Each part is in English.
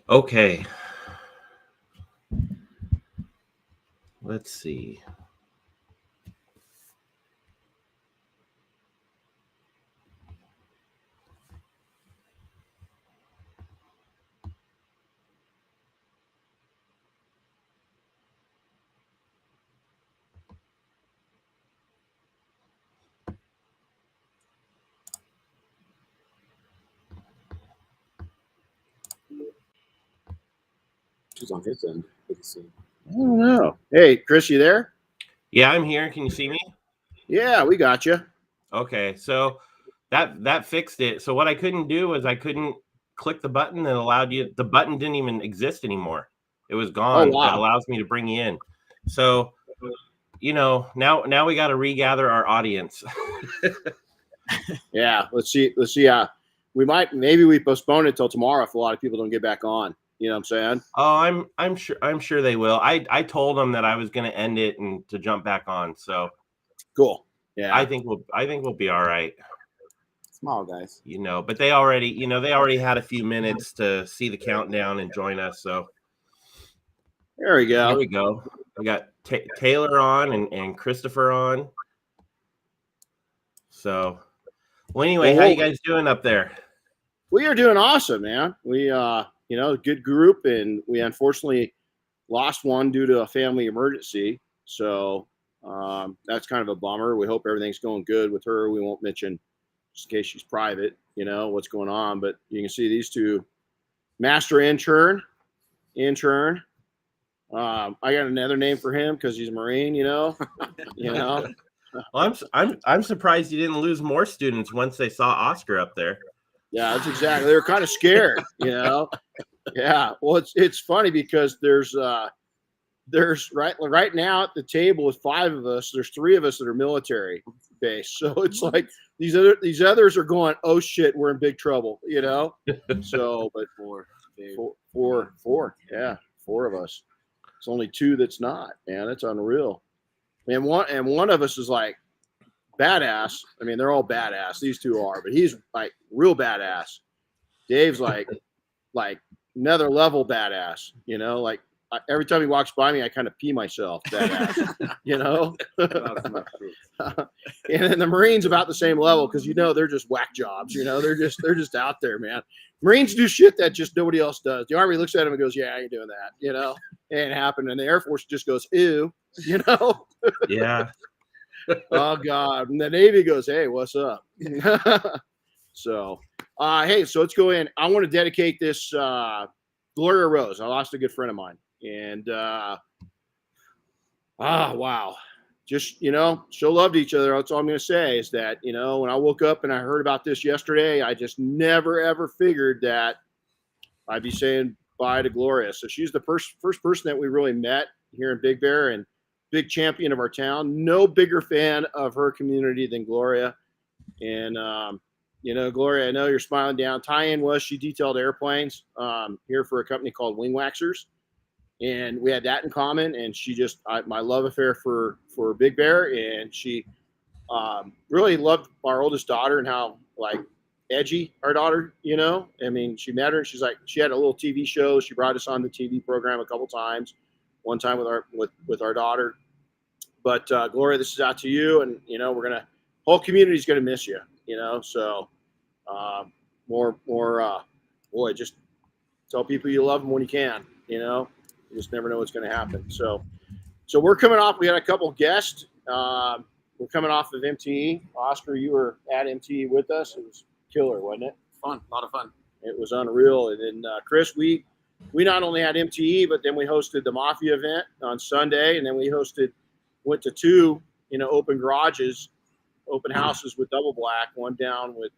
Okay. Let's see. She's on his end. I don't know. Hey, Chris, you there? Yeah, I'm here. Can you see me? Yeah, we got you. Okay, so that fixed it. So what I couldn't do is I couldn't click the button that allowed you. The button didn't even exist anymore. It was gone. Oh, wow. That allows me to bring you in. So, now we got to regather our audience. Yeah, let's see. Maybe we postpone it till tomorrow if a lot of people don't get back on. You know what I'm saying? Oh, I'm sure they will. I told them that I was going to end it and to jump back on. So cool. Yeah, I think we'll be all right. Small guys. But they already had a few minutes to see the countdown and join us. So there we go. Here we go. We got Taylor on and Christopher on. So, well, anyway, how you guys doing up there? We are doing awesome, man. We, good group, and we unfortunately lost one due to a family emergency. So that's kind of a bummer. We hope everything's going good with her. We won't mention, just in case she's private, what's going on. But you can see these two, master intern. I got another name for him because he's a Marine. Well, I'm surprised you didn't lose more students once they saw Oscar up there. Yeah, that's exactly. They were kind of scared, Yeah. Well, it's funny because there's right now at the table with 5 of us. There's 3 of us that are military based. So it's like these others are going, oh shit, we're in big trouble, So, but four, yeah, 4 of us. It's only 2 that's not, man. It's unreal. And one of us is like badass. I mean, they're all badass. These 2 are, but he's like real badass. Dave's like another level badass. Like every time he walks by me, I kind of pee myself. Badass, And then the Marines about the same level because they're just whack jobs. They're just out there, man. Marines do shit that just nobody else does. The Army looks at him and goes, "Yeah, I ain't doing that." It ain't happening. And the Air Force just goes, "Ew," Yeah. Oh God. And the Navy goes, "Hey, what's up?" So, hey, so let's go in. I want to dedicate this Gloria Rose. I lost a good friend of mine, and wow, just show love to each other. That's all I'm going to say is that when I woke up and I heard about this yesterday, I just never ever figured that I'd be saying bye to Gloria. So she's the first person that we really met here in Big Bear and big champion of our town. No bigger fan of her community than Gloria. And Gloria, I know you're smiling down. Tie-in was she detailed airplanes here for a company called Wing Waxers. And we had that in common. And she just, my love affair for Big Bear. And she really loved our oldest daughter and how edgy our daughter, I mean, she met her and she's like, she had a little TV show. She brought us on the TV program a couple times, one time with our daughter. But Gloria, this is out to you. And, whole community's going to miss you, so boy, just tell people you love them when you can, you just never know what's going to happen. So we're coming off, we had a couple guests. We're coming off of MTE. Oscar, you were at MTE with us. It was killer, wasn't it? Fun, a lot of fun. It was unreal. And then Chris, we not only had MTE, but then we hosted the Mafia event on Sunday, and then we went to 2, open garages, open houses with Double Black, one down with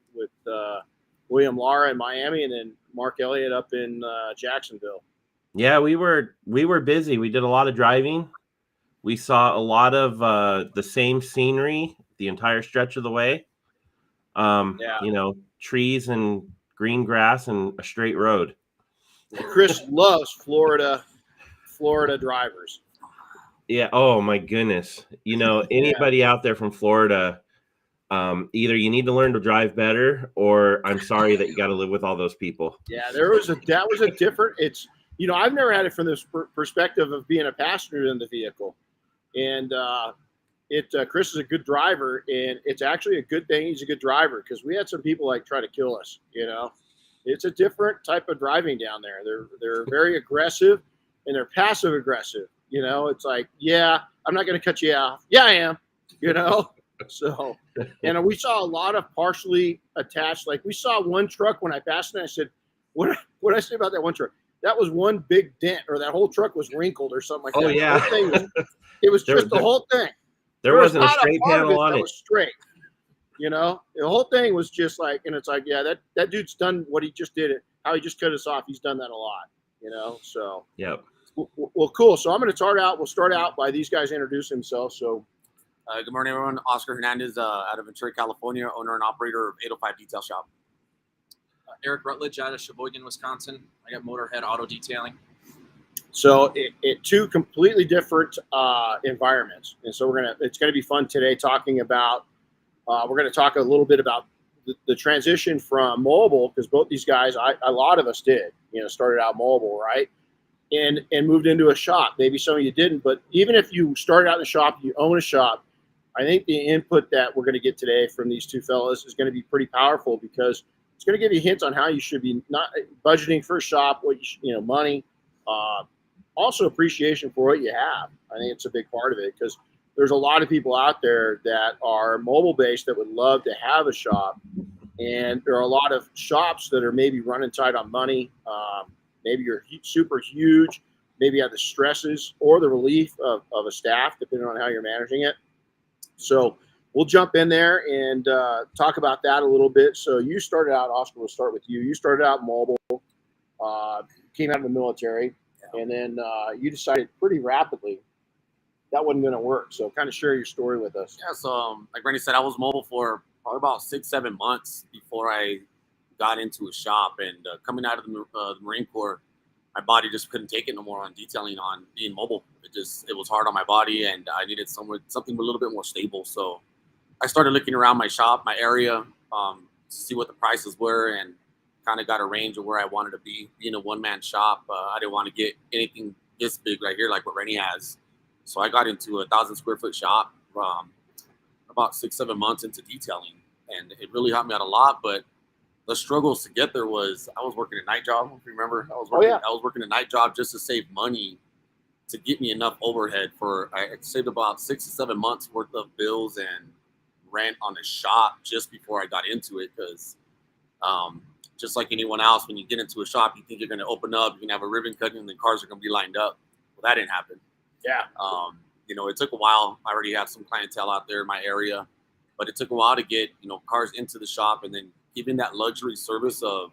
William Lara in Miami, and then Mark Elliott up in Jacksonville. Yeah, we were busy. We did a lot of driving. We saw a lot of the same scenery the entire stretch of the way. Trees and green grass and a straight road. Chris loves Florida drivers. Yeah. Oh my goodness. Anybody out there from Florida, Either you need to learn to drive better, or I'm sorry that you got to live with all those people. Yeah, that was a different. It's I've never had it from this perspective of being a passenger in the vehicle, and Chris is a good driver, and it's actually a good thing he's a good driver, because we had some people like try to kill us. It's a different type of driving down there. They're very aggressive, and they're passive aggressive. It's like, yeah, I'm not going to cut you off. Yeah, I am. So, and we saw a lot of partially attached. Like, we saw one truck when I passed it, and I said, what did I say about that one truck? That was one big dent, or that whole truck was wrinkled or something like that. Oh, yeah. The whole thing it was just the whole thing. There wasn't a straight panel on it. Was straight. The whole thing was just like, and it's like, yeah, that dude's done what he just did. How he just cut us off. He's done that a lot, so. Yep. Well, cool. So I'm going to start out. We'll start out by these guys introduce themselves. So, good morning, everyone. Oscar Hernandez, out of Ventura, California, owner and operator of 805 Detail Shop. Erik Rutledge out of Sheboygan, Wisconsin. I got Motorhead Auto Detailing. So it two completely different environments, and so it's gonna be fun today talking about. We're gonna talk a little bit about the transition from mobile, because both these guys, a lot of us did, started out mobile, right, and moved into a shop. Maybe some of you didn't, but even if you started out in the shop, you own a shop. I think the input that we're going to get today from these two fellas is going to be pretty powerful, because it's going to give you hints on how you should be not budgeting for a shop, what money, also appreciation for what you have. I think it's a big part of it, because there's a lot of people out there that are mobile based that would love to have a shop, and there are a lot of shops that are maybe running tight on money. Maybe you're super huge, maybe you have the stresses or the relief of a staff, depending on how you're managing it. So we'll jump in there and talk about that a little bit. So you started out, Oscar, we'll start with you. You started out mobile, came out of the military, and then you decided pretty rapidly that wasn't going to work. So kind of share your story with us. Yeah, so like Renny said, I was mobile for probably about 6-7 months before I got into a shop. And coming out of the Marine Corps, my body just couldn't take it no more on detailing, on being mobile. It was hard on my body, and I needed something a little bit more stable. So I started looking around my shop, my area, to see what the prices were, and kind of got a range of where I wanted to be. Being a one-man shop, I didn't want to get anything this big right here like what Renny has. So I got into a 1,000 square foot shop about 6-7 months into detailing, and it really helped me out a lot. But the struggles to get there was, I was working a night job. If you remember, I was working a night job just to save money to get me enough overhead I saved about 6 to 7 months worth of bills and rent on the shop just before I got into it. Because just like anyone else, when you get into a shop, you think you're going to open up, you're going to have a ribbon cutting, and the cars are going to be lined up. Well, that didn't happen. Yeah. It took a while. I already have some clientele out there in my area, but it took a while to get, cars into the shop, and then giving that luxury service of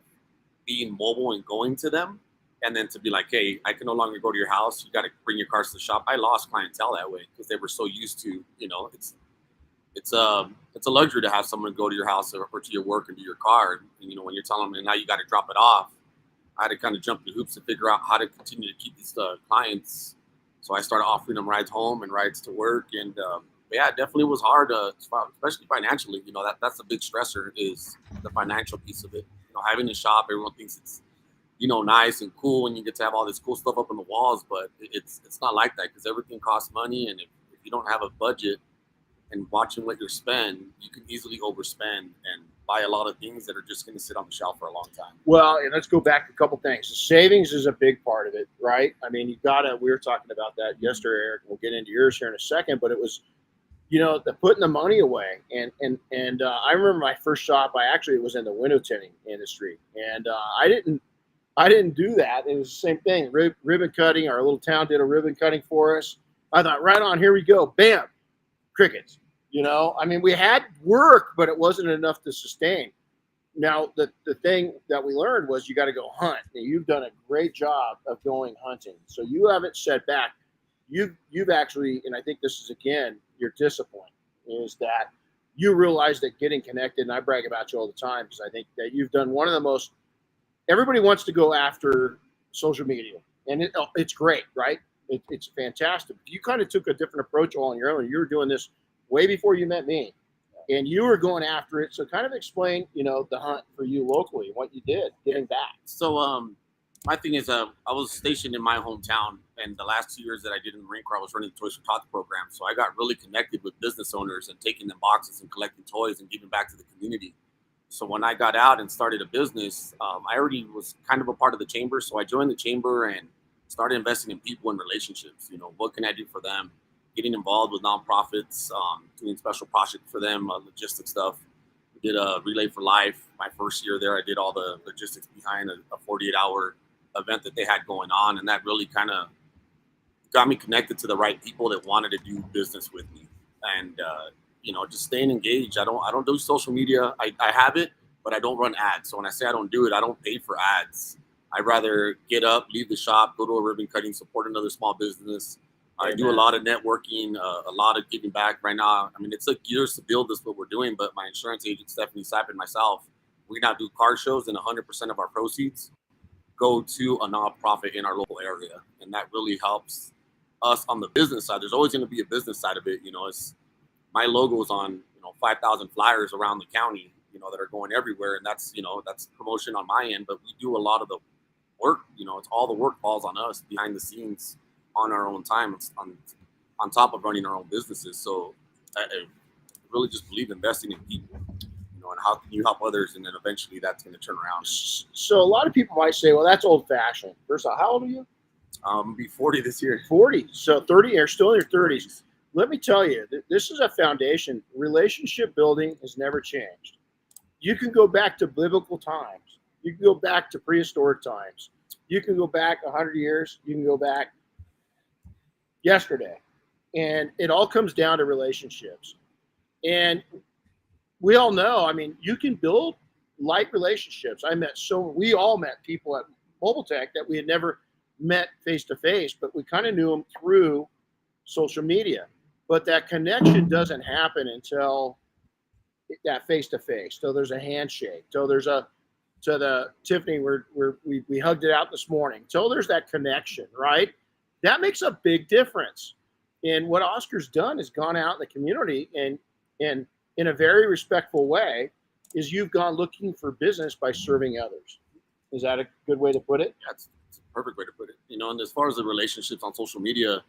being mobile and going to them, and then to be like, hey, I can no longer go to your house. You got to bring your cars to the shop. I lost clientele that way, because they were so used to, it's a luxury to have someone go to your house or to your work and do your car. And, when you're telling them, now you got to drop it off, I had to kind of jump through hoops to figure out how to continue to keep these clients. So I started offering them rides home and rides to work. And yeah, it definitely was hard, especially financially. That's a big stressor, is the financial piece of it. Having a shop, everyone thinks it's, nice and cool, and you get to have all this cool stuff up on the walls, but it's not like that, because everything costs money. And if you don't have a budget and watching what you spend, you can easily overspend and buy a lot of things that are just going to sit on the shelf for a long time. Well, and let's go back to a couple things. The savings is a big part of it, right? I mean, we were talking about that yesterday, Erik. We'll get into yours here in a second, but it was, the putting the money away. And I remember my first shop, it was in the window tinting industry. And I didn't do that. It was the same thing. Ribbon cutting. Our little town did a ribbon cutting for us. I thought, right on, here we go. Bam, crickets. We had work, but it wasn't enough to sustain. Now, the thing that we learned was you got to go hunt. And you've done a great job of going hunting. So you haven't set back. You've actually, and I think this is, again, your discipline, is that you realize that getting connected, and I brag about you all the time, because I think that you've done one of the most, everybody wants to go after social media, and it's great, right? It's fantastic. You kind of took a different approach all on your own. You were doing this way before you met me. and you were going after it. So kind of explain, the hunt for you locally, what you did, giving back. So my thing is, I was stationed in my hometown, and the last 2 years that I did in the Marine Corps, I was running the Toys for Tots program. So I got really connected with business owners and taking them boxes and collecting toys and giving back to the community. So when I got out and started a business, I already was kind of a part of the chamber. So I joined the chamber and started investing in people and relationships. What can I do for them? Getting involved with nonprofits, doing special projects for them, logistics stuff. We did a Relay for Life. My first year there, I did all the logistics behind a 48-hour event that they had going on, and that really kind of got me connected to the right people that wanted to do business with me. And just staying engaged. I don't do social media. I have it, but I don't run ads. So when I say I don't do it, I don't pay for ads. I'd rather get up, leave the shop, go to a ribbon cutting, support another small business. I do a lot of networking, a lot of giving back right now. I mean, it took years to build this, what we're doing, but my insurance agent, Stephanie Sapp, and myself, we now do car shows, and 100% of our proceeds go to a nonprofit in our local area. And that really helps us on the business side. There's always going to be a business side of it. It's my logo's on, 5,000 flyers around the county, that are going everywhere. And that's promotion on my end, but we do a lot of the work. It's all the work falls on us behind the scenes on our own time. It's on top of running our own businesses. So I really just believe investing in people, and how can you help others, and then eventually that's going to turn around. So a lot of people might say, well, that's old fashioned. First off, how old are you? I'll be 40 this year. 40. So 30, you're still in your 30s. Let me tell you, this is a foundation. Relationship building has never changed. You can go back to biblical times. You can go back to prehistoric times. You can go back 100 years. You can go back yesterday. And it all comes down to relationships. And we all know, you can build light relationships. We all met people at Mobile Tech that we had never met face to face, but we kind of knew them through social media. But that connection doesn't happen until that face to face. So there's a handshake. So there's Tiffany, we hugged it out this morning. So there's that connection, right? That makes a big difference. And what Oscar's done is gone out in the community and in a very respectful way, is you've gone looking for business by serving others. Is that a good way to put it? That's a perfect way to put it. And as far as the relationships on social media,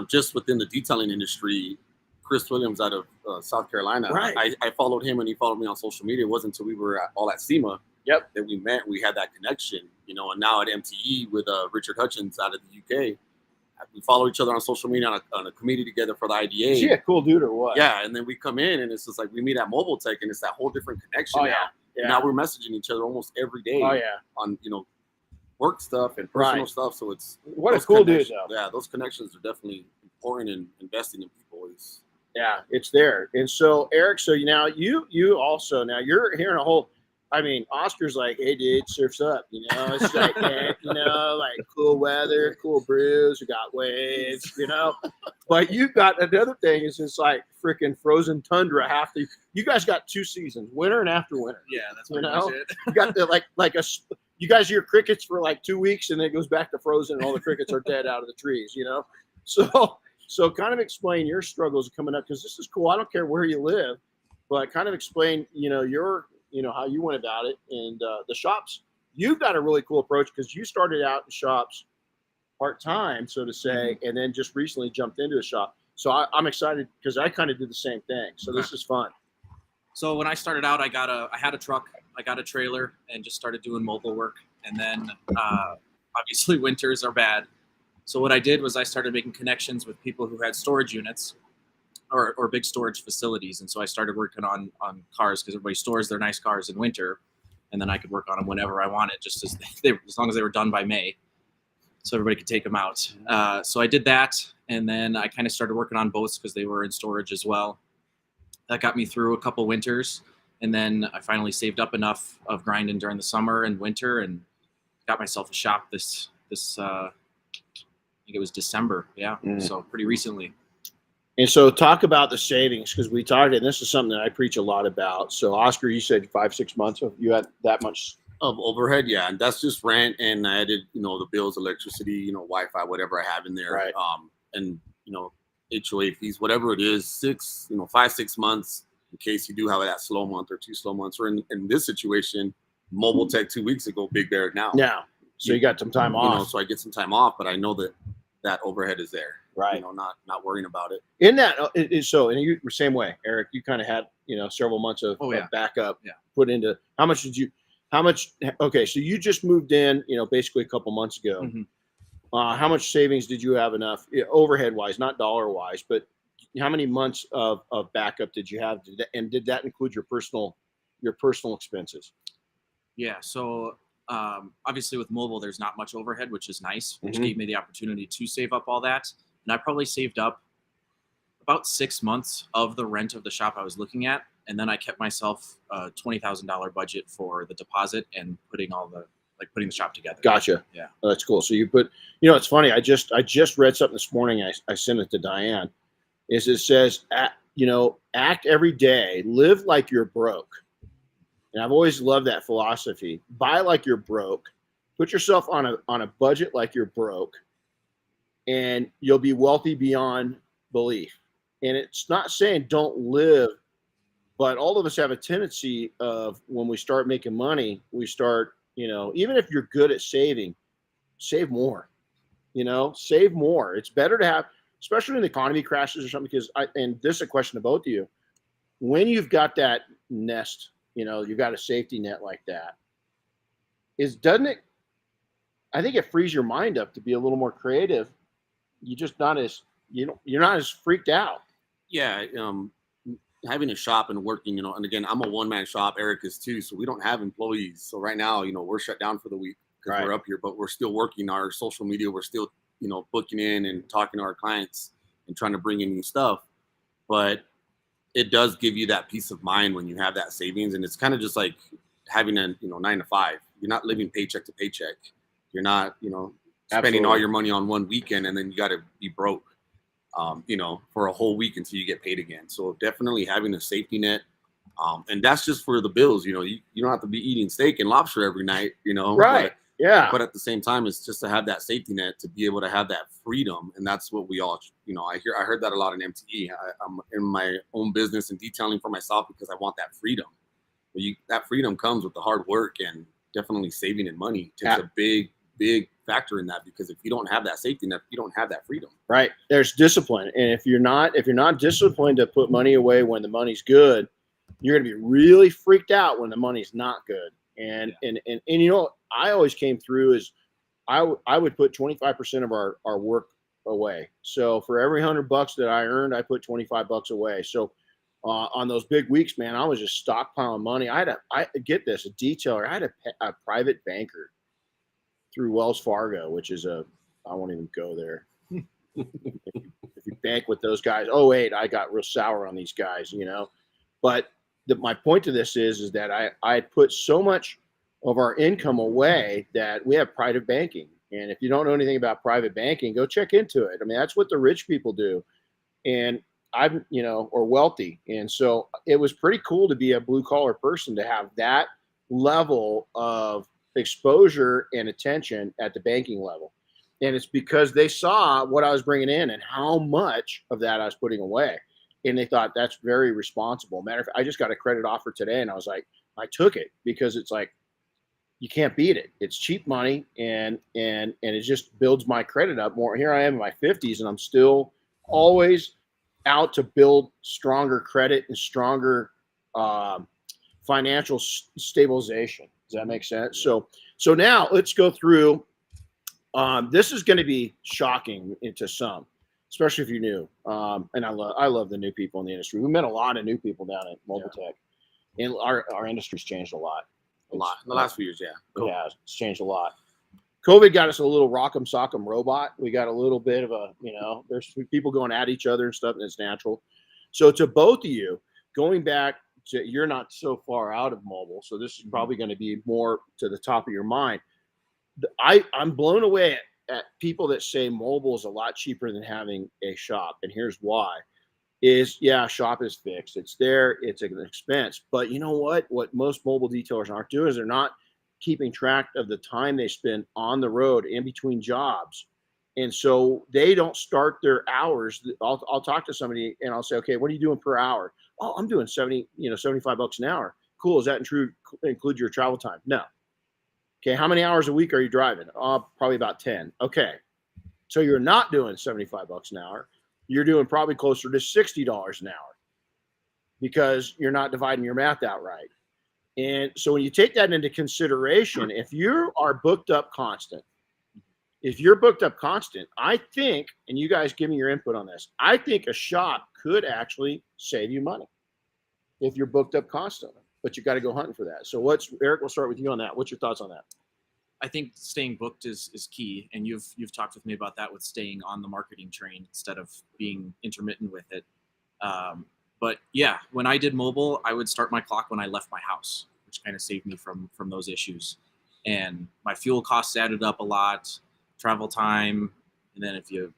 just within the detailing industry, Chris Williams out of South Carolina, right. I followed him and he followed me on social media. It wasn't until we were all at SEMA that we met. We had that connection, and now at MTE with Richard Hutchins out of the UK, we follow each other on social media on a committee together for the IDA. Is he a cool dude or what? Yeah, and then we come in and it's just like we meet at Mobile Tech, and it's that whole different connection now. Yeah. Now we're messaging each other almost every day on work stuff and personal stuff. So it's what a cool dude though. Yeah, those connections are definitely important, and investing in people is it's there. And so Erik, so now you also now you're hearing a whole. Oscar's like, hey, dude, surf's up. It's like, like cool weather, cool brews. We got waves, But you've got another thing is it's like freaking frozen tundra. You guys got 2 seasons, winter and after winter. Yeah, that's pretty much it. You got the you guys hear crickets for like 2 weeks, and then it goes back to frozen, and all the crickets are dead out of the trees. So kind of explain your struggles coming up, because this is cool. I don't care where you live, but kind of explain, your. How you went about it, and the shops. You've got a really cool approach, because you started out in shops part-time, so to say, and then just recently jumped into a shop. So I'm excited, because I kind of did the same thing. So this is fun. So when I started out, I had a truck, I got a trailer, and just started doing mobile work. And then obviously winters are bad. So what I did was I started making connections with people who had storage units or big storage facilities. And so I started working on cars, because everybody stores their nice cars in winter, and then I could work on them whenever I wanted, just as long as they were done by May, so everybody could take them out. So I did that, and then I kind of started working on boats because they were in storage as well. That got me through a couple winters, and then I finally saved up enough of grinding during the summer and winter, and got myself a shop this I think it was December. Yeah. So pretty recently. And so talk about the savings, because we talked, and this is something that I preach a lot about. So Oscar, you said 5-6 months of you had that much of overhead. Yeah. And that's just rent. And I added, the bills, electricity, Wi-Fi, whatever I have in there. Right. And, HOA fees, whatever it is, 5-6 months. in case you do have that slow month or 2 slow months. Or in this situation, mobile tech 2 weeks ago, big bear now. Yeah. So you got some time off. So I get some time off, but I know that overhead is there. Right. Not worrying about it. In that, so, and you were same way, Erik, you kind of had, several months of backup put into, how much, okay, so you just moved in, basically a couple months ago. Mm-hmm. How much savings did you have enough, overhead wise, not dollar wise, but how many months of backup did you have? And did that include your personal expenses? Yeah. So obviously with mobile, there's not much overhead, which is nice, which gave me the opportunity to save up all that. And I probably saved up about 6 months of the rent of the shop I was looking at. And then I kept myself a $20,000 budget for the deposit and putting the shop together. Gotcha. Yeah. Oh, that's cool. So you put, it's funny. I just read something this morning. I sent it to Diane. It says, act every day, live like you're broke. And I've always loved that philosophy. Buy like you're broke. Put yourself on a budget like you're broke, and you'll be wealthy beyond belief. And it's not saying don't live, but all of us have a tendency of, when we start making money, we start, even if you're good at saving, save more. Save more. It's better to have, especially when the economy crashes or something, because and this is a question to both of you. When you've got that nest, you've got a safety net like that, doesn't it? I think it frees your mind up to be a little more creative. You're just not as, you're not as freaked out. Yeah. Having a shop and working, and again, I'm a one-man shop. Erik is too. So we don't have employees. So right now, we're shut down for the week because we're up here, but we're still working our social media. We're still, booking in and talking to our clients and trying to bring in new stuff. But it does give you that peace of mind when you have that savings. And it's kind of just like having a, 9 to 5. You're not living paycheck to paycheck. You're not, spending all your money on one weekend and then you got to be broke, for a whole week until you get paid again. So definitely having a safety net. And that's just for the bills. You don't have to be eating steak and lobster every night, Right. But at the same time, it's just to have that safety net, to be able to have that freedom. And that's what we all, I heard that a lot in MTE. I'm in my own business and detailing for myself because I want that freedom. But that freedom comes with the hard work, and definitely saving in money takes a big factor in that, because if you don't have that safety net, you don't have that freedom. Right. There's discipline. And if you're not disciplined to put money away when the money's good, you're going to be really freaked out when the money's not good. And I always came through as I would put 25% of our work away. So for every $100 that I earned, I put $25 away. So on those big weeks, man, I was just stockpiling money. I get this, a detailer. I had a private banker through Wells Fargo, which is I won't even go there. If you bank with those guys, I got real sour on these guys, But my point to this is that I put so much of our income away that we have private banking. And if you don't know anything about private banking, go check into it. I mean, that's what the rich people do. And I'm, or wealthy. And so it was pretty cool to be a blue collar person, to have that level of exposure and attention at the banking level. And it's because they saw what I was bringing in and how much of that I was putting away. And they thought that's very responsible. Matter of fact, I just got a credit offer today, and I was like, I took it because it's like, you can't beat it. It's cheap money, and it just builds my credit up more. Here I am in my 50s, and I'm still always out to build stronger credit and stronger financial stabilization. Does that make sense? So now let's go through. This is going to be shocking to some, especially if you're new. And I love the new people in the industry. We met a lot of new people down at Mobile Tech, and our industry's changed a lot. In the last few years, yeah. Yeah, it's changed a lot. COVID got us a little rock'em sock'em robot. We got a little bit of a, there's people going at each other and stuff, and it's natural. So to both of you, going back to, you're not so far out of mobile, so this is probably going to be more to the top of your mind. I'm blown away at people that say mobile is a lot cheaper than having a shop, and here's why. Shop is fixed. It's there. It's an expense. But you know what? What most mobile detailers aren't doing is they're not keeping track of the time they spend on the road in between jobs. And so they don't start their hours. I'll talk to somebody and I'll say, okay, what are you doing per hour? Oh, I'm doing 75 bucks an hour. Cool. Does that include your travel time? No. Okay. How many hours a week are you driving? Probably about 10. Okay. So you're not doing 75 bucks an hour. You're doing probably closer to $60 an hour because you're not dividing your math out right. And so when you take that into consideration, if you are booked up constant, I think, and you guys give me your input on this, I think a shop could actually save you money if you're booked up constantly, but you got to go hunting for that. So Erik, we'll start with you on that. What's your thoughts on that? I think staying booked is key, and you've talked with me about that, with staying on the marketing train instead of being intermittent with it. But yeah, when I did mobile, I would start my clock when I left my house, which kind of saved me from those issues. And my fuel costs added up a lot, travel time, and then if you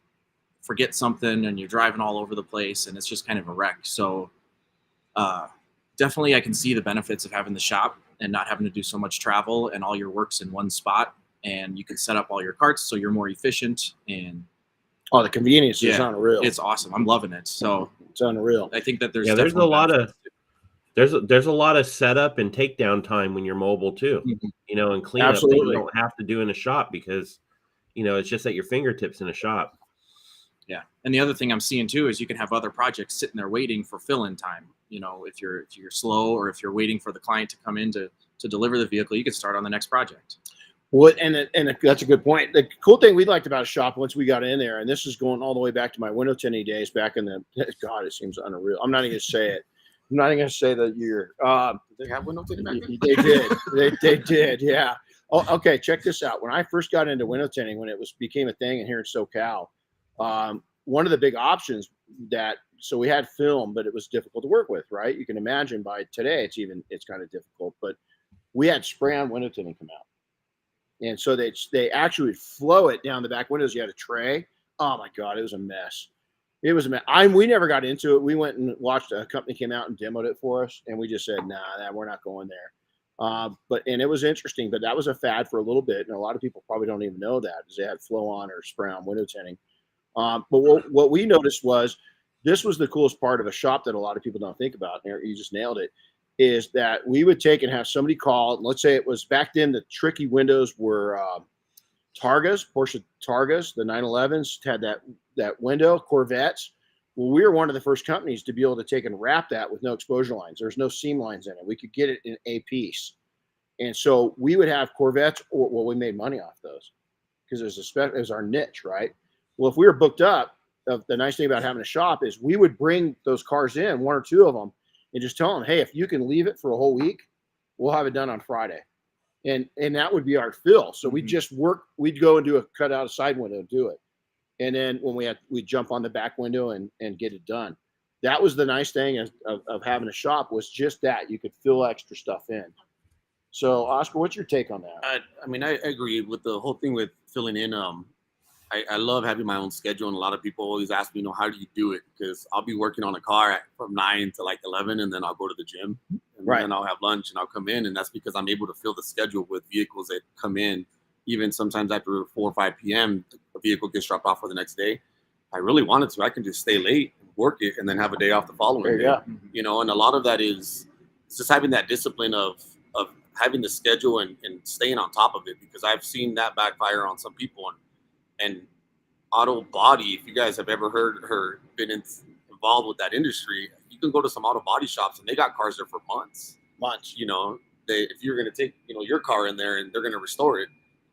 forget something and you're driving all over the place, and it's just kind of a wreck. So definitely I can see the benefits of having the shop and not having to do so much travel, and all your work's in one spot, and you can set up all your carts so you're more efficient. And the convenience is unreal. It's awesome. I'm loving it. So it's unreal. I think that there's a lot of there's a lot of setup and takedown time when you're mobile too. Mm-hmm. And cleanup that you don't have to do in a shop because it's just at your fingertips in a shop. Yeah. And the other thing I'm seeing too is you can have other projects sitting there waiting for fill-in time. If you're slow, or if you're waiting for the client to come in to deliver the vehicle, you can start on the next project. Well, and that's a good point. The cool thing we liked about a shop once we got in there, and this is going all the way back to my window tinting days back in God, it seems unreal. I'm not even going to say it. I'm not even going to say the year. Did they have window tinting back then? They did. They did. Yeah. Oh, okay. Check this out. When I first got into window tinting, when it became a thing, and here in SoCal, one of the big options so we had film, but it was difficult to work with, right? You can imagine by today, it's kind of difficult, but we had spray-on window tinting come out. And so they actually would flow it down the back windows. You had a tray. Oh my God, it was a mess. It was a mess. We never got into it. We went and watched a company came out and demoed it for us, and we just said, nah, we're not going there. And it was interesting, but that was a fad for a little bit, and a lot of people probably don't even know that, because they had flow-on or spray-on window tinting. But what we noticed was, this was the coolest part of a shop that a lot of people don't think about. Erik, you just nailed it. Is that we would take and have somebody call. And let's say it was back then, the tricky windows were Targas, Porsche Targas, the 911s had that window, Corvettes. Well, we were one of the first companies to be able to take and wrap that with no exposure lines. There's no seam lines in it. We could get it in a piece. And so we would have Corvettes, we made money off those because it was our niche, right? Well, if we were booked up, the nice thing about having a shop is we would bring those cars in, one or two of them, and just tell them, hey, if you can leave it for a whole week, we'll have it done on Friday. And that would be our fill. So we'd just we'd go and cut out a side window and do it. And then when we'd jump on the back window and get it done. That was the nice thing of having a shop, was just that you could fill extra stuff in. So Oscar, what's your take on that? I agree with the whole thing with filling in. I love having my own schedule, and a lot of people always ask me, how do you do it? Because I'll be working on a car from 9 to 11, and then I'll go to the gym, and then I'll have lunch, and I'll come in, and that's because I'm able to fill the schedule with vehicles that come in. Even sometimes after 4 or 5 p.m., a vehicle gets dropped off for the next day. If I really wanted to, I can just stay late and work it, and then have a day off the following day. And a lot of that is just having that discipline of having the schedule and staying on top of it, because I've seen that backfire on some people. And auto body, if you guys have ever been involved with that industry, you can go to some auto body shops and they got cars there for months. If you're going to take your car in there and they're going to restore it,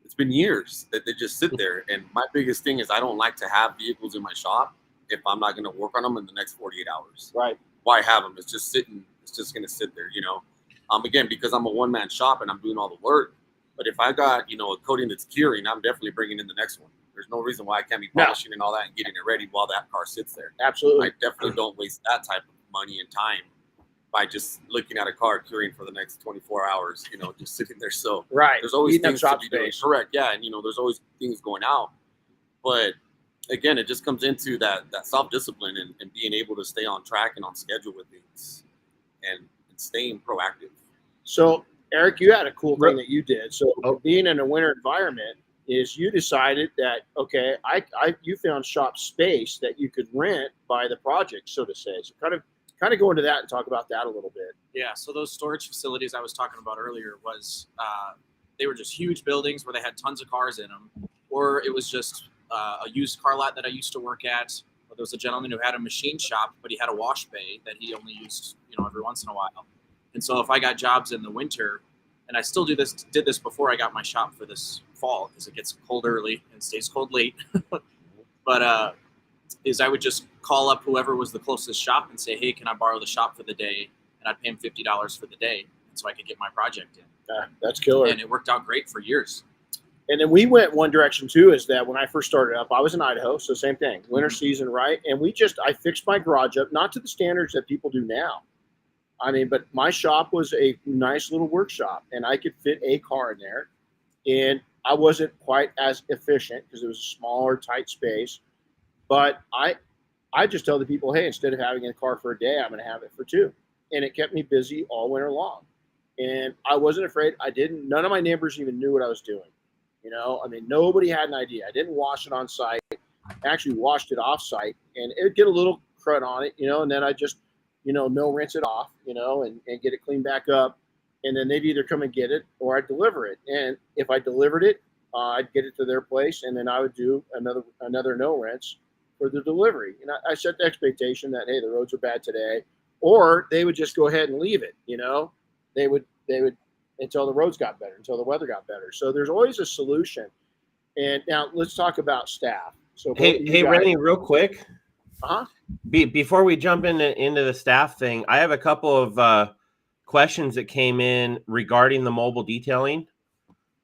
it's been years that they just sit there. And my biggest thing is, I don't like to have vehicles in my shop if I'm not going to work on them in the next 48 hours. Right. Why have them? It's just sitting. It's just going to sit there. Again, because I'm a one-man shop and I'm doing all the work. But if I got a coating that's curing, I'm definitely bringing in the next one. There's no reason why I can't be polishing and all that and getting it ready while that car sits there. Absolutely. I definitely don't waste that type of money and time by just looking at a car curing for the next 24 hours, just sitting there. So there's always things to be doing. Correct. Yeah. And, there's always things going out. But again, it just comes into that self-discipline and being able to stay on track and on schedule with things and staying proactive. So, Erik, you had a cool thing that you did. So being in a winter environment, is you decided that, okay, you found shop space that you could rent by the project, so to say. So kind of kind of go into that and talk about that a little bit. Yeah, so those storage facilities I was talking about earlier was they were just huge buildings where they had tons of cars in them, or it was just a used car lot that I used to work at. There was a gentleman who had a machine shop, but he had a wash bay that he only used, every once in a while. And so if I got jobs in the winter, and I still did this before I got my shop for this fall because it gets cold early and stays cold late. But is I would just call up whoever was the closest shop and say, hey, can I borrow the shop for the day? And I'd pay him $50 for the day so I could get my project in. That's killer. And it worked out great for years. And then we went one direction too, is that when I first started up, I was in Idaho. So same thing, winter season, right? And I fixed my garage up, not to the standards that people do now. I mean, but my shop was a nice little workshop and I could fit a car in there. And I wasn't quite as efficient because it was a smaller, tight space. But I just tell the people, hey, instead of having a car for a day, I'm going to have it for 2. And it kept me busy all winter long. And I wasn't afraid. None of my neighbors even knew what I was doing. I mean, nobody had an idea. I didn't wash it on site. I actually washed it off site and it would get a little crud on it, and then I just, no rinse it off, and get it cleaned back up. And then they'd either come and get it or I'd deliver it. And if I delivered it, I'd get it to their place and then I would do another no rinse for the delivery. And I set the expectation that, hey, the roads are bad today, or they would just go ahead and leave it. They would until the roads got better, until the weather got better. So there's always a solution. And now let's talk about staff. So hey, Renny, real quick. Uh-huh. Before we jump into the staff thing, I have a couple of questions that came in regarding the mobile detailing.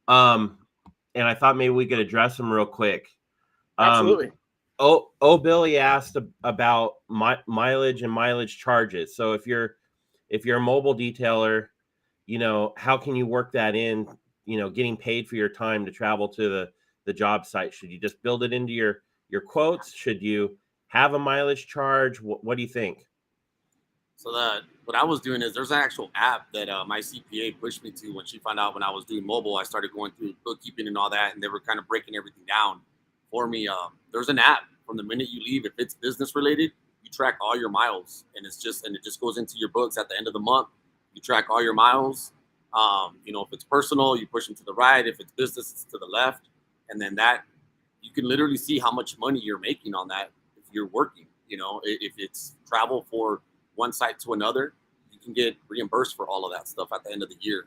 And I thought maybe we could address them real quick. Absolutely. Billy asked about mileage and mileage charges. So if you're a mobile detailer, how can you work that in, getting paid for your time to travel to the job site? Should you just build it into your quotes? Should you have a mileage charge? What do you think? So what I was doing is there's an actual app that my CPA pushed me to when she found out when I was doing mobile. I started going through bookkeeping and all that, and they were kind of breaking everything down for me. There's an app from the minute you leave. If it's business related, you track all your miles, and it just goes into your books at the end of the month. You track all your miles. If it's personal, you push them to the right. If it's business, it's to the left. And then you can literally see how much money you're making on that if you're working. If it's travel for one site to another, you can get reimbursed for all of that stuff at the end of the year.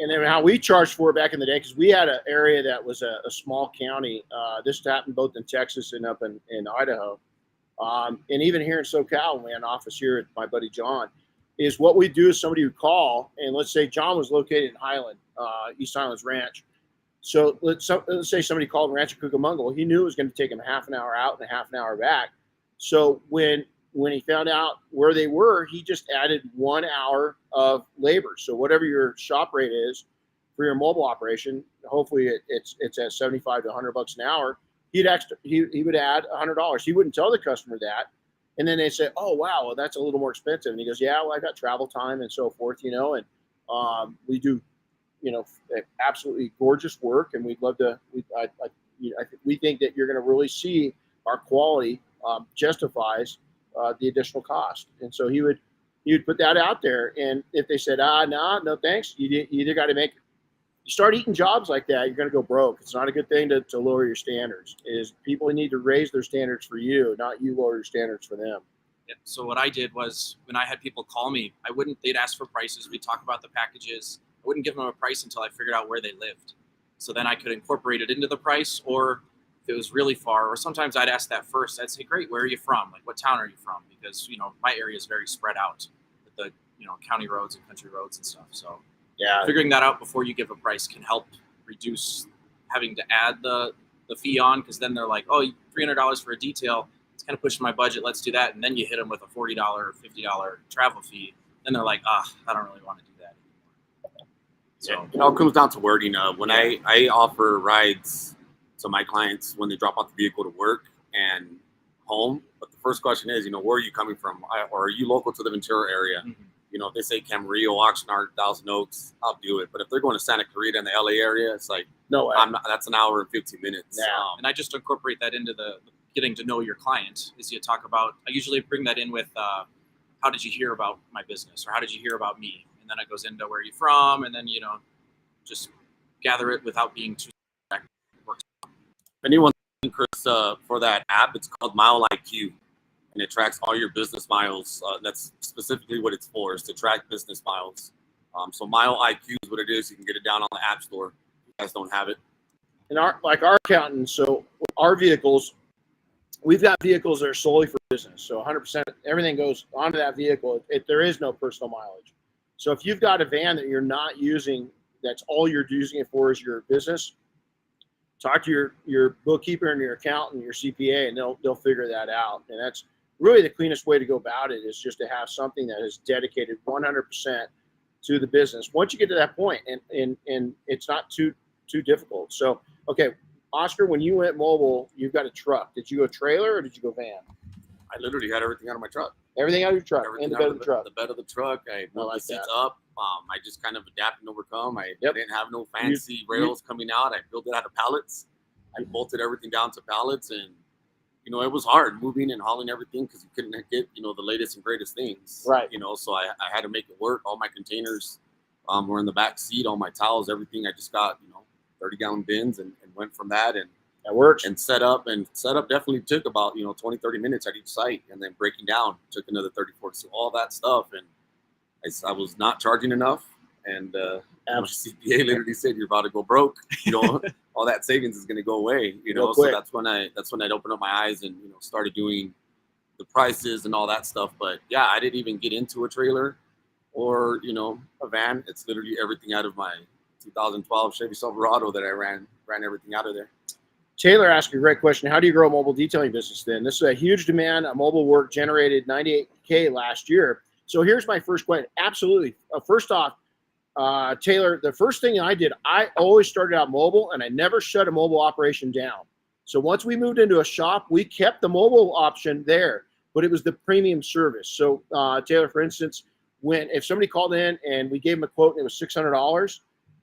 And then how we charged for it back in the day, because we had an area that was a small county. This happened both in Texas and up in Idaho. And even here in SoCal, we had an office here at my buddy John. Is what we do is somebody would call, and let's say John was located in Highland, East Highlands Ranch. So let's say somebody called Rancho Cucamonga. He knew it was going to take him half an hour out and a half an hour back. So when he found out where they were, he just added 1 hour of labor. So whatever your shop rate is for your mobile operation, hopefully it's at $75 to $100 an hour. He would add $100. He wouldn't tell the customer that. And then they say, oh, wow, well, that's a little more expensive. And he goes, yeah, well, I got travel time and so forth, and we do, absolutely gorgeous work. And we'd love to, we think that you're going to really see our quality justifies the additional cost. And so he would put that out there. And if they said, no, thanks, you either got to you start eating jobs like that, you're going to go broke. It's not a good thing to lower your standards. People need to raise their standards for you, not you lower your standards for them. Yeah, so what I did was when I had people call me, they'd ask for prices. We'd talk about the packages. I wouldn't give them a price until I figured out where they lived. So then I could incorporate it into the price, or if it was really far, or sometimes I'd ask that first. I'd say, great, where are you from? Like, what town are you from? Because, my area is very spread out with the, county roads and country roads and stuff. So yeah, figuring that out before you give a price can help reduce having to add the fee on, because then they're like, oh, $300 for a detail. It's kind of pushing my budget. Let's do that. And then you hit them with a $40 or $50 travel fee. Then they're like, I don't really want to do that anymore. So it all comes down to wording. When I offer rides to my clients when they drop off the vehicle to work and home, but the first question is, where are you coming from? Or are you local to the Ventura area? Mm-hmm. If they say Camarillo, Oxnard, Thousand Oaks, I'll do it. But if they're going to Santa Clarita in the LA area, it's like, no way. That's an hour and 15 minutes. Yeah. And I just incorporate that into the getting to know your client. I usually bring that in with how did you hear about my business, or how did you hear about me? And then it goes into where you're from, and then just gather it without being too. If anyone's looking, Chris, for that app, it's called Mile IQ, and it tracks all your business miles. That's specifically what it's for, is to track business miles. So Mile IQ is what it is. You can get it down on the App Store. If you guys don't have it. And our accountants, so our vehicles, we've got vehicles that are solely for business. So 100%, everything goes onto that vehicle. There is no personal mileage. So if you've got a van that you're not using, that's all you're using it for is your business, talk to your bookkeeper and your accountant, your CPA, and they'll figure that out. And that's really the cleanest way to go about it, is just to have something that is dedicated 100% to the business. Once you get to that point, and it's not too difficult. So, okay, Oscar, when you went mobile, you've got a truck. Did you go trailer or did you go van? I literally had everything out of my truck. Everything out of your truck, Everything in the bed of the truck. The bed of the truck. I moved the seats up. I just kind of adapt and overcome. I didn't have no fancy rails coming out. I built it out of pallets. I bolted everything down to pallets, and it was hard moving and hauling everything because you couldn't get the latest and greatest things. Right. So I had to make it work. All my containers were in the back seat. All my towels, everything. I just got 30-gallon bins and went from that, and that works. And set up definitely took about 20-30 minutes at each site, and then breaking down took another 30-40. So all that stuff, and I was not charging enough, and my CPA literally said, "You're about to go broke. All that savings is going to go away." So that's when I'd open up my eyes and started doing the prices and all that stuff. But yeah, I didn't even get into a trailer or a van. It's literally everything out of my 2012 Chevy Silverado that I ran everything out of there. Taylor asked a great question. How do you grow a mobile detailing business then? This is a huge demand. Mobile work generated $98K last year. So here's my first question. Absolutely. First off, Taylor, the first thing I did, I always started out mobile, and I never shut a mobile operation down. So once we moved into a shop, we kept the mobile option there, but it was the premium service. So Taylor, for instance, if somebody called in and we gave them a quote and it was $600,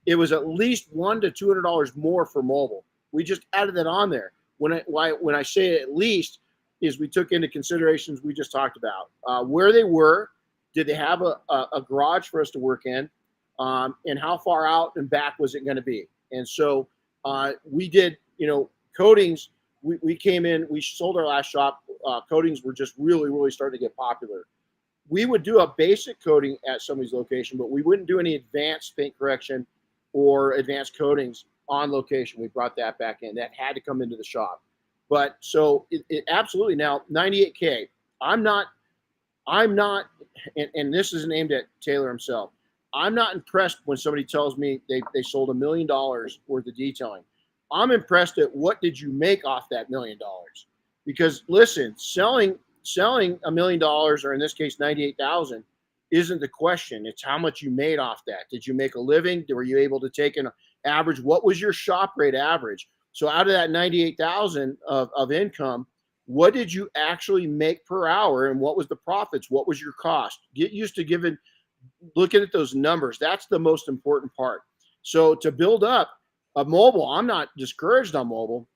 it was at least $100 to $200 more for mobile. We just added that on there. When I say at least, is we took into considerations we just talked about. Where they were, did they have a garage for us to work in, and how far out and back was it going to be? And so we did, coatings. We came in, we sold our last shop. Coatings were just really, really starting to get popular. We would do a basic coating at somebody's location, but we wouldn't do any advanced paint correction or advanced coatings on location. We brought that back in. That had to come into the shop. But so it absolutely, now 98K. I'm not, and this is aimed at Taylor himself. I'm not impressed when somebody tells me they sold $1 million worth of detailing. I'm impressed at what did you make off that $1 million? Because listen, selling $1 million, or in this case 98,000, isn't the question. It's how much you made off that. Did you make a living? Were you able to take an average? What was your shop rate average? So out of that 98,000 of income, what did you actually make per hour, and what was the profits? What was your cost? Get used to looking at those numbers. That's the most important part. So to build up a mobile, I'm not discouraged on mobile.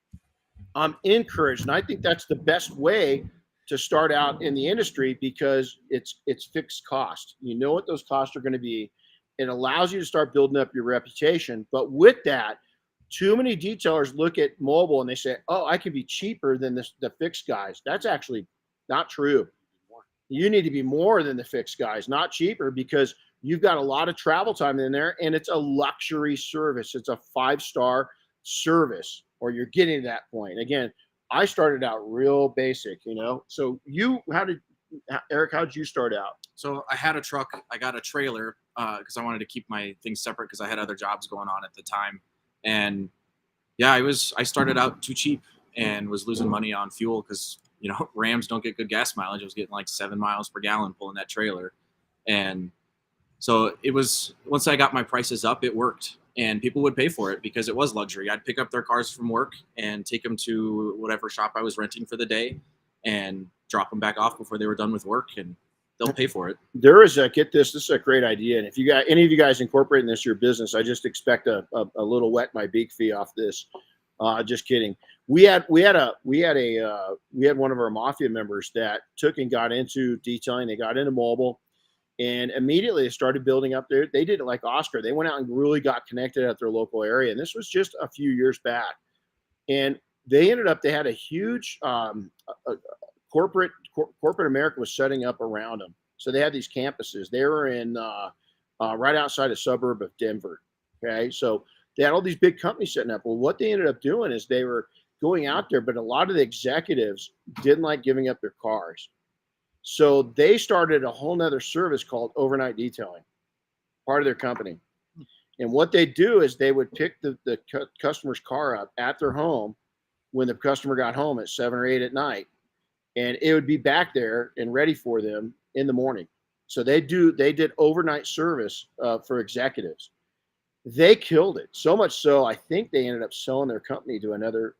I'm encouraged, and I think that's the best way to start out in the industry, because it's fixed cost. You know what those costs are going to be. It allows you to start building up your reputation. But with that, too many detailers look at mobile and they say, "Oh, I can be cheaper than the fixed guys." That's actually not true. You need to be more than the fixed guys, not cheaper, because you've got a lot of travel time in there, and it's a luxury service. It's a 5-star service, or you're getting to that point. Again, I started out real basic, So Erik, how did you start out? So I had a truck. I got a trailer because I wanted to keep my things separate because I had other jobs going on at the time. And yeah, I started out too cheap and was losing money on fuel because, Rams don't get good gas mileage. I was getting like 7 miles per gallon pulling that trailer. And so it was, once I got my prices up, it worked. And people would pay for it because it was luxury. I'd pick up their cars from work and take them to whatever shop I was renting for the day and drop them back off before they were done with work, and they'll pay for it. There is get this is a great idea. And if you got any of you guys incorporating this in your business, I just expect a little wet my beak fee off this. Just kidding. We had one of our mafia members that took and got into detailing. They got into mobile, and immediately they started building up there. They did it like Oscar. They went out and really got connected at their local area. And this was just a few years back. And they had a huge corporate America was setting up around them. So they had these campuses. They were in right outside a suburb of Denver. Okay. So they had all these big companies setting up. Well, what they ended up doing is they were going out there, but a lot of the executives didn't like giving up their cars. So they started a whole nother service called overnight detailing, part of their company. And what they do is they would pick the customer's car up at their home when the customer got home at 7 or 8 at night, and it would be back there and ready for them in the morning. So they did overnight service for executives. They killed it so much so I think they ended up selling their company to another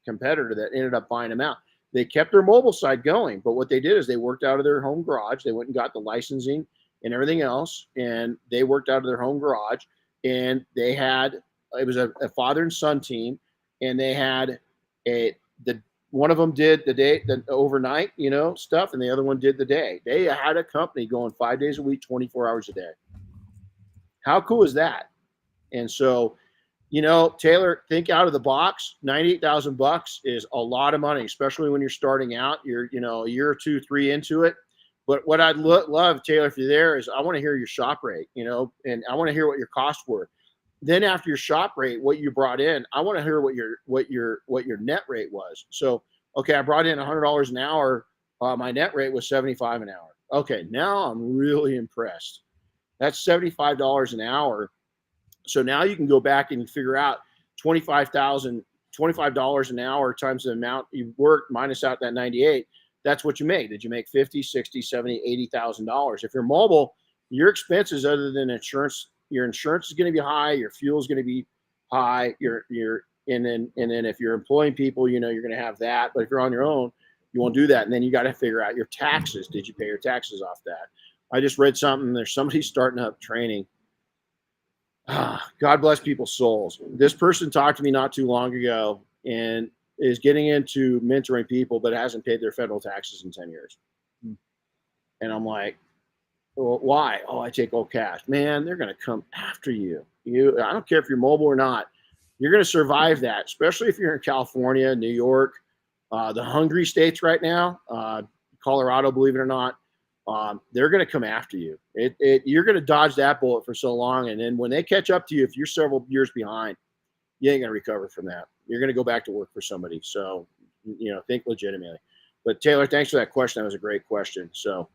competitor that ended up buying them out. They kept their mobile side going, but what they did is they worked out of their home garage. They went and got the licensing and everything else, and they worked out of their home garage. And it was a father and son team, and they had one of them did the overnight, stuff, and the other one did the day. They had a company going 5 days a week, 24 hours a day. How cool is that? And so, Taylor, think out of the box. $98,000 is a lot of money, especially when you're starting out. You're, a year or 2, 3 into it. But what I'd love, Taylor, if you're there, is I want to hear your shop rate, and I want to hear what your costs were. Then after your shop rate, what you brought in, I want to hear what your net rate was. So, okay, I brought in $100 an hour. My net rate was $75 an hour. Okay, now I'm really impressed. That's $75 an hour. So now you can go back and figure out $25 an hour times the amount you worked minus out that 98. That's what you make. Did you make $50, $60, $70, $80,000? If you're mobile, your expenses other than insurance, your insurance is going to be high. Your fuel is going to be high. And then if you're employing people, you're going to have that. But if you're on your own, you won't do that. And then you got to figure out your taxes. Did you pay your taxes off that? I just read something. There's somebody starting up training. God bless people's souls. This person talked to me not too long ago and is getting into mentoring people, but hasn't paid their federal taxes in 10 years. And I'm like, well, why? Oh, I take all cash. Man, they're going to come after you. I don't care if you're mobile or not. You're going to survive that, especially if you're in California, New York, the hungry states right now, Colorado, believe it or not. They're going to come after you. You're going to dodge that bullet for so long. And then when they catch up to you, if you're several years behind, you ain't going to recover from that. You're going to go back to work for somebody. So, think legitimately. But Taylor, thanks for that question. That was a great question. So,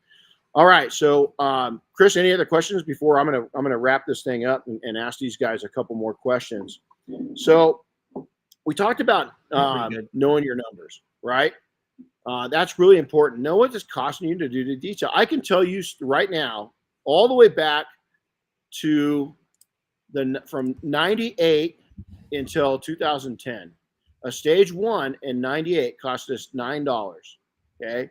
all right. So, Chris, any other questions before I'm going to wrap this thing up and ask these guys a couple more questions. So we talked about knowing your numbers, right? That's really important. Know what it's costing you to do the detail. I can tell you right now, all the way back to from 98 until 2010, a stage 1 in 98 cost us $9. Okay,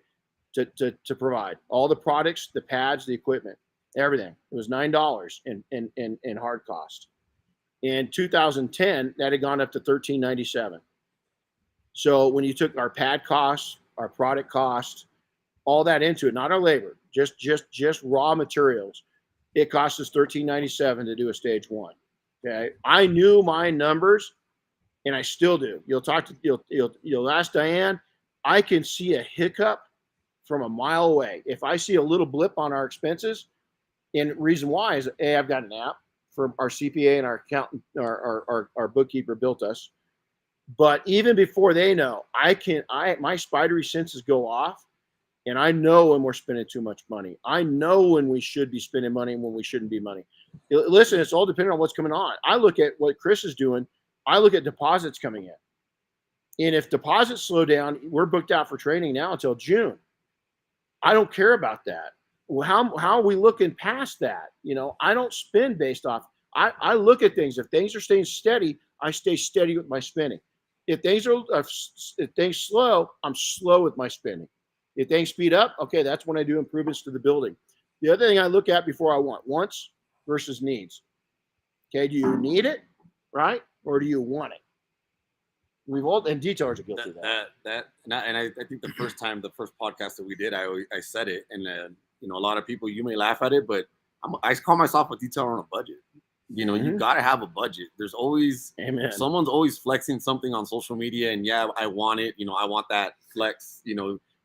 to provide all the products, the pads, the equipment, everything. It was $9 in hard cost. In 2010, that had gone up to $13.97. So when you took our pad costs, our product cost, all that into it, not our labor, just raw materials, it cost us $13.97 to do a stage 1. Okay, I knew my numbers, and I still do. You'll ask Diane. I can see a hiccup from a mile away. If I see a little blip on our expenses, and the reason why is I've got an app for our CPA and our accountant, our bookkeeper built us. But even before they know, my spidery senses go off, and I know when we're spending too much money. I know when we should be spending money and when we shouldn't be money. Listen, it's all dependent on what's coming on. I look at what Chris is doing. I look at deposits coming in. And if deposits slow down, we're booked out for training now until June. I don't care about that. Well, how are we looking past that? I don't spend based off. I look at things. If things are staying steady, I stay steady with my spending. If things slow, I'm slow with my spending. If things speed up, okay, that's when I do improvements to the building. The other thing I look at before I wants versus needs. Okay, do you need it, right? Or do you want it? We've all, and detailers are guilty of that. I think the first podcast that we did, I said it, and a lot of people, you may laugh at it, but I call myself a detailer on a budget. You got to have a budget. There's always someone's always flexing something on social media, and I want it. I want that flex.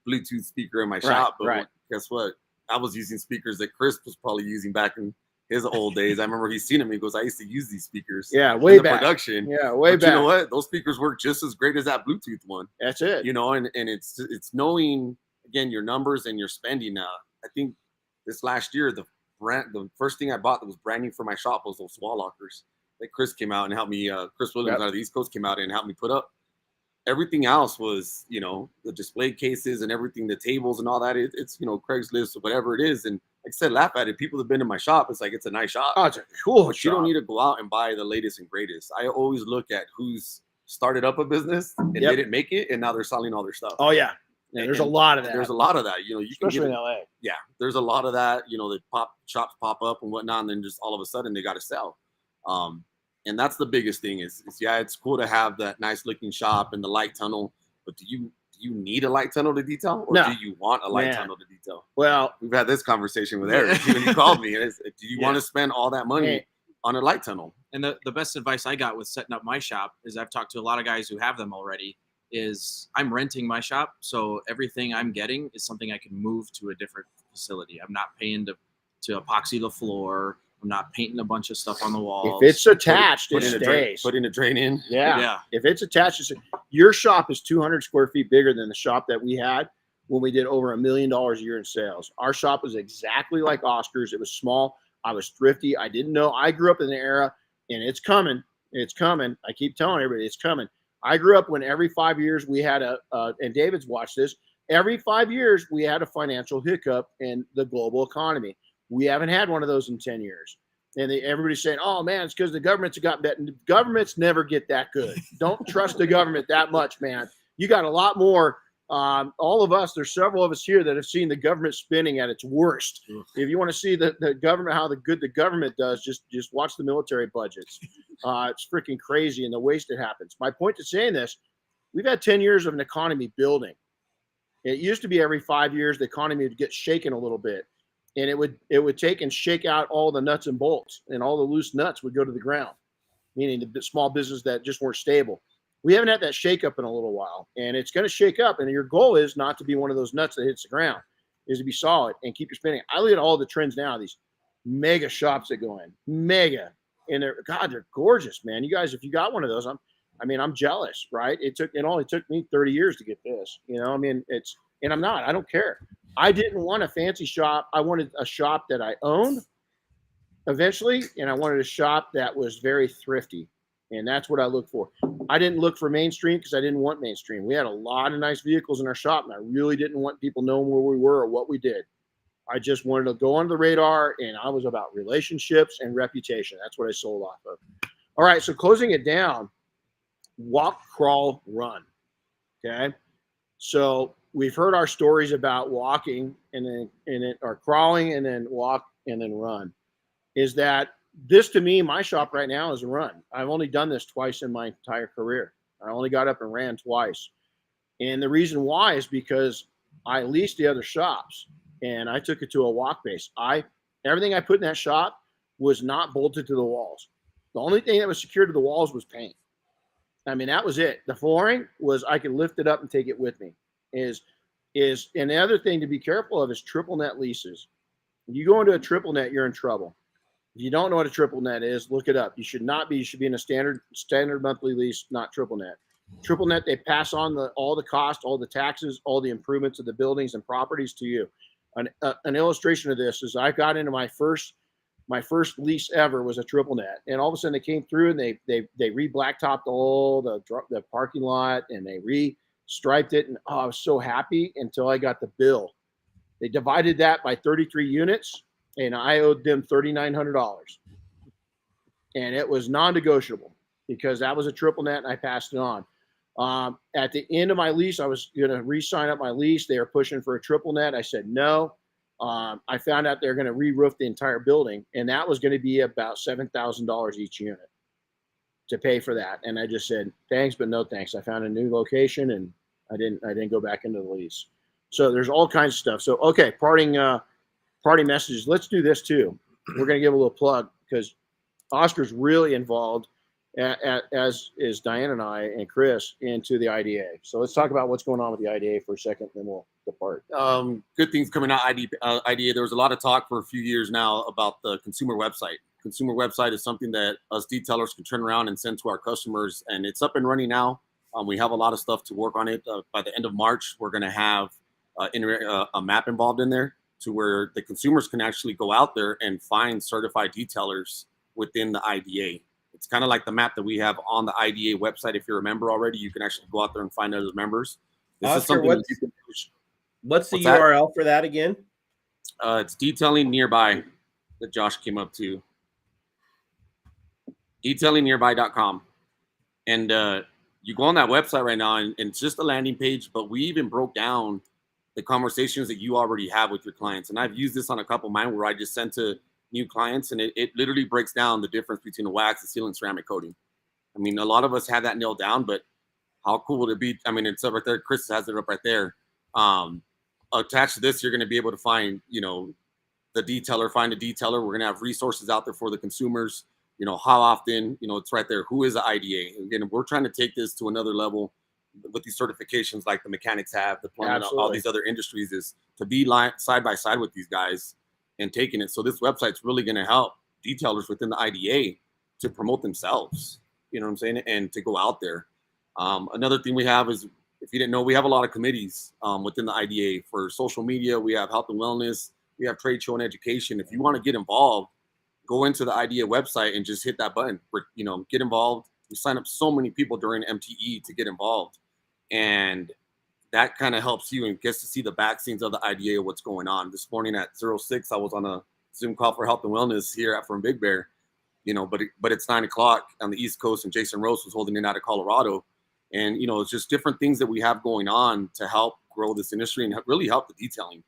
Bluetooth speaker in my shop, but guess what? I was using speakers that Chris was probably using back in his old days. I remember he's seen them. He goes, "I used to use these speakers." Yeah, way back. Production. Yeah, way back. You know what? Those speakers work just as great as that Bluetooth one. That's it. And it's knowing again your numbers and your spending. I think this last year the first thing I bought that was brand new for my shop was those wall lockers that Chris came out and helped me. Chris Williams out of the East Coast came out and helped me put up. Everything else was, the display cases and everything, the tables and all that. It's Craigslist or whatever it is. And like I said, laugh at it. People have been in my shop. It's like, it's a nice shop. Oh, it's a cool but shop. You don't need to go out and buy the latest and greatest. I always look at who's started up a business and they didn't make it. And now they're selling all their stuff. Oh yeah. There's a lot of that. There's a lot of that. You especially can in LA. Yeah. There's a lot of that, the shops pop up and whatnot. And then just all of a sudden they got to sell. And that's the biggest thing is it's cool to have that nice looking shop and the light tunnel. But do you need a light tunnel to detail, or do you want a light tunnel to detail? Well, we've had this conversation with Erik when he called me. Do you want to spend all that money on a light tunnel? And the best advice I got with setting up my shop is I've talked to a lot of guys who have them already. Is I'm renting my shop, so everything I'm getting is something I can move to a different facility. I'm not paying to epoxy the floor. I'm not painting a bunch of stuff on the walls. If it's attached, it stays. Putting a drain in. Yeah. If it's attached, your shop is 200 square feet bigger than the shop that we had when we did over $1 million a year in sales. Our shop was exactly like Oscar's. It was small. I was thrifty. I didn't know. I grew up in the era, and it's coming. It's coming. I keep telling everybody it's coming. I grew up when every 5 years we had and David's watched this, every 5 years we had a financial hiccup in the global economy. We haven't had one of those in 10 years. And everybody's saying, oh, man, it's because the government's got better. Governments never get that good. Don't trust the government that much, man. You got a lot more. All of us, there's several of us here that have seen the government spinning at its worst. If you want to see the government, how good the government does, just watch the military budgets. It's freaking crazy and the waste it happens. My point to saying this, we've had 10 years of an economy building. It used to be every 5 years the economy would get shaken a little bit. And it would take and shake out all the nuts and bolts, and all the loose nuts would go to the ground, meaning the small business that just weren't stable. We haven't had that shake up in a little while, and it's going to shake up. And your goal is not to be one of those nuts that hits the ground, is to be solid and keep your spending. I look at all the trends now, these mega shops that go in, mega, and they're gorgeous, man. You guys, if you got one of those, I'm jealous, right? It only took me 30 years to get this, and I don't care. I didn't want a fancy shop. I wanted a shop that I owned eventually, and I wanted a shop that was very thrifty, and that's what I look for. I didn't look for mainstream because I didn't want mainstream. We had a lot of nice vehicles in our shop, and I really didn't want people knowing where we were or what we did. I just wanted to go under the radar, and I was about relationships and reputation. That's what I sold off of. All right, so closing it down, walk, crawl, run, okay? So we've heard our stories about walking or crawling and then walk and then run. Is that this to me, my shop right now is a run. I've only done this twice in my entire career. I only got up and ran twice. And the reason why is because I leased the other shops and I took it to a walk base. Everything I put in that shop was not bolted to the walls. The only thing that was secured to the walls was paint. That was it. The flooring was, I could lift it up and take it with me. And the other thing to be careful of is triple net leases. If you go into a triple net, you're in trouble. If you don't know what a triple net is, look it up. You should be in a standard monthly lease, not triple net. Triple net, they pass on all the cost, all the taxes, all the improvements of the buildings and properties to you. An illustration of this is I got into my first lease ever was a triple net, and all of a sudden they came through and they re-blacktopped all the parking lot and they re-striped it, and I was so happy until I got the bill. They divided that by 33 units, and I owed them $3,900, and it was non-negotiable because that was a triple net, and I passed it on. At the end of my lease, I was going to re-sign up my lease. They were pushing for a triple net. I said no. I found out they're going to re-roof the entire building, and that was going to be about $7,000 each unit. to pay for that. And I just said, thanks, but no thanks. I found a new location and I didn't go back into the lease. So there's all kinds of stuff. So, okay. Parting messages. Let's do this too. We're going to give a little plug because Oscar's really involved, as is Diane and I and Chris, into the IDA. So let's talk about what's going on with the IDA for a second, then we'll depart. Good things coming out IDA. There was a lot of talk for a few years now about the consumer website. Consumer website is something that us detailers can turn around and send to our customers, and it's up and running now. We have a lot of stuff to work on it. By the end of March, we're going to have a map involved in there to where the consumers can actually go out there and find certified detailers within the IDA. It's kind of like the map that we have on the IDA website. If you're a member already, you can actually go out there and find other members. This Oscar, is something that you can what's the What's that? URL for that again? It's Detailing Nearby that Josh came up to. DetailingNearby.com. And you go on that website right now, and it's just a landing page, but we even broke down the conversations that you already have with your clients. And I've used this on a couple of mine where I just sent to new clients, and it literally breaks down the difference between the wax, the seal, and ceramic coating. I mean, a lot of us had that nailed down, but how cool would it be? I mean, it's up right there. Chris has it up right there. Attached to this, you're going to be able to find, the detailer, find a detailer. We're going to have resources out there for the consumers. How often, it's right there. Who is the IDA? Again, we're trying to take this to another level with these certifications like the mechanics have, the plumbing, all these other industries, is to be side by side with these guys and taking it. So this website's really going to help detailers within the IDA to promote themselves, you know what I'm saying? And to go out there. Another thing we have is, if you didn't know, we have a lot of committees within the IDA for social media. We have health and wellness. We have trade show and education. If you want to get involved, go into the IDEA website and just hit that button. Get involved. We sign up so many people during MTE to get involved, and that kind of helps you and gets to see the back scenes of the IDEA, what's going on. This morning at 06, I was on a Zoom call for health and wellness here from Big Bear, but it's 9 o'clock on the East Coast, and Jason Rose was holding it out of Colorado, and it's just different things that we have going on to help grow this industry and really help the detailing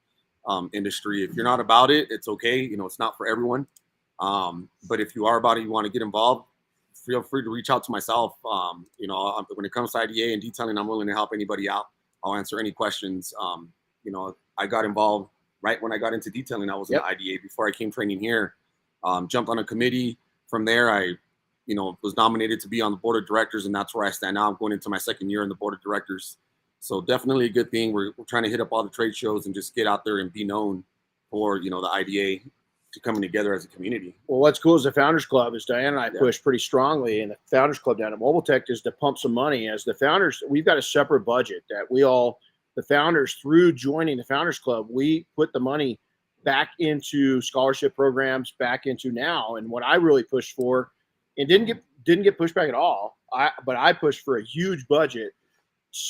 industry. If you're not about it, it's okay. It's not for everyone. But if you are about it, you want to get involved, feel free to reach out to myself. When it comes to IDA and detailing, I'm willing to help anybody out. I'll answer any questions. I got involved right when I got into detailing. I was in the IDA before I came training here. Jumped on a committee. From there, I was nominated to be on the board of directors, and that's where I stand now. I'm going into my second year in the board of directors. So definitely a good thing. We're trying to hit up all the trade shows and just get out there and be known for, the IDA to coming together as a community. Well, what's cool is the Founders Club, is Diane and I push pretty strongly, and the Founders Club down at Mobile Tech is to pump some money. As the founders, we've got a separate budget that the founders, through joining the Founders Club, we put the money back into scholarship programs, back into now. And what I really pushed for, and didn't get pushed back at all, but I pushed for a huge budget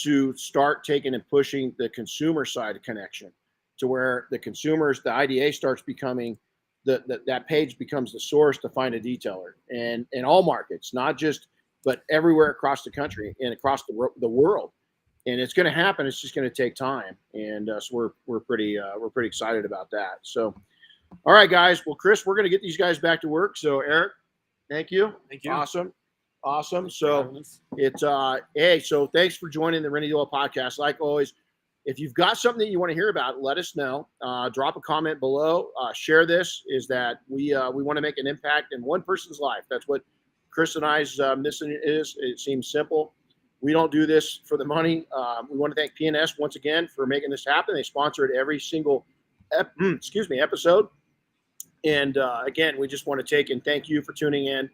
to start taking and pushing the consumer side of connection, to where the consumers, the IDA starts becoming that page becomes the source to find a detailer, and in all markets, not just, but everywhere across the country and across the world. And it's going to happen. It's just going to take time. And so we're pretty excited about that. So, all right, guys. Well, Chris, we're going to get these guys back to work. So, Erik, thank you. Thank you. Awesome. So it's so thanks for joining the Renny Doyle podcast. Like always, if you've got something that you want to hear about, let us know. Drop a comment below. Share this. Is that we want to make an impact in one person's life. That's what Chris and I's mission is. It seems simple. We don't do this for the money. We want to thank P&S once again for making this happen. They sponsor it every single episode. And again, we just want to take and thank you for tuning in.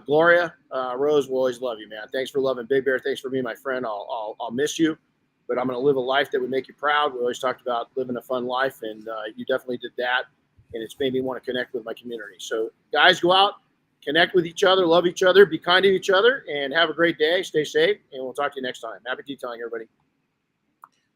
Gloria, Rose, we'll always love you, man. Thanks for loving Big Bear. Thanks for being my friend. I'll miss you, but I'm going to live a life that would make you proud. We always talked about living a fun life, and you definitely did that. And it's made me want to connect with my community. So guys, go out, connect with each other, love each other, be kind to each other, and have a great day. Stay safe, and we'll talk to you next time. Happy detailing, everybody.